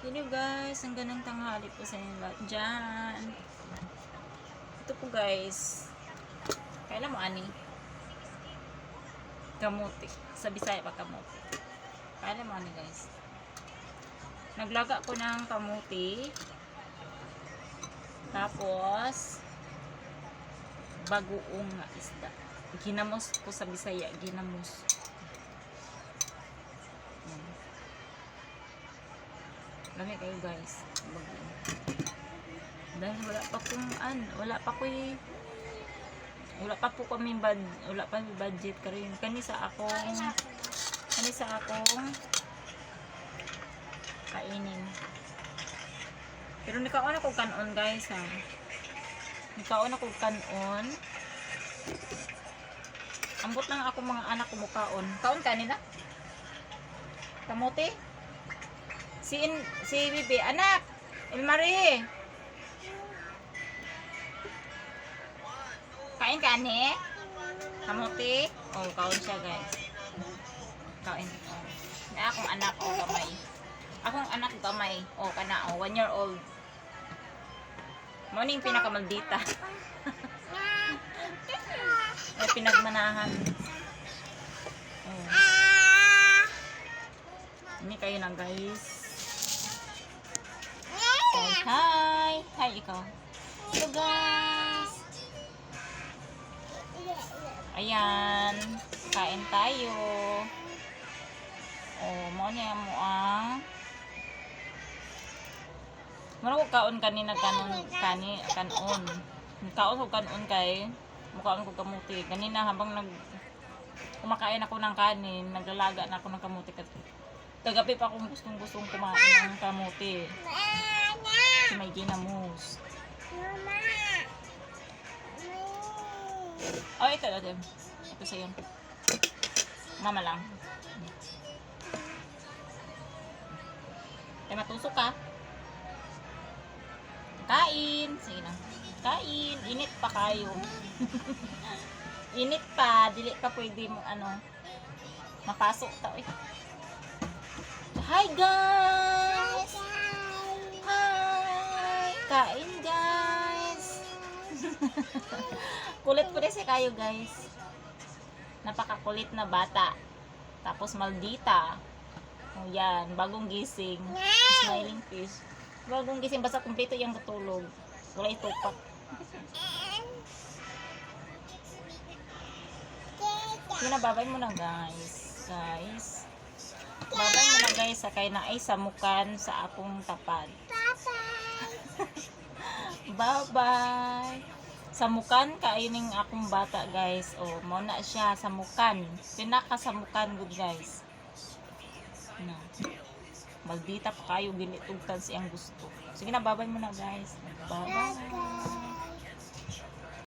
Hello guys, ang ganang tanghali po sa inyo lahat dyan. Ito po guys, kailan mo ani? Kamuti. Sa Bisaya pa kamuti. Kailan mo ani guys? Naglaga ko ng kamuti. Tapos, bagoong nga isda. Ginamos po sa Bisaya, ginamos. Lami kayo guys. Dahil wala pa po kami budget karon kani sa akong kainin. Pero nikaon ako kanon guys ha. Nikaon ako kanon. Ambot lang ako mga anak ko mukaon. Kaon kanina? Kamote? Si Bibi, anak, Ilmari. Kain ka ni? Kamuti? Oh, kaon siya guys. Kain. Oh. Na akong anak o gamay. Akong anak gamay. Oh, kana oh, 1 year old. Morning pinakamaldita. Ay pinagmanahan. Oh. Ini kayo na guys. Say hi! Hi, ikaw. Hello guys! Ayan. Kain tayo. Oh, mo niya mo ang mara ko kaon kanina kanon. Kaon ko kanon kay mukhaon ko kamuti. Kanina habang kumakain ako ng kanin, naglalaga na ako ng kamuti. Kagabi pa akong gustong kumain ng kamuti. Kasi may ginamos. Oh, ito. Ito sa'yo. Mama lang. Ay, matusok ka. Kain. Sige na. Kain. Init pa kayo. Init pa. Dili pa pwede mo mapasok tao eh. Hi guys! Hi! Kain guys! Kulit po rin si kayo guys. Napakakulit na bata. Tapos maldita. O yan, bagong gising. Smiling fish. Bagong gising, basta kumpleto yung katulog. Wala itupak. Babay mo na guys. Babay mo na guys, sakay na ay samukan sa akong tapad. Bye-bye. Samukan kaining akong bata guys. Oh, mo na siya samukan. Pinakasamukan good guys. No. Maldita pa kayo ginitugtan siyang gusto. Sige na, babay mo na guys. Bye-bye.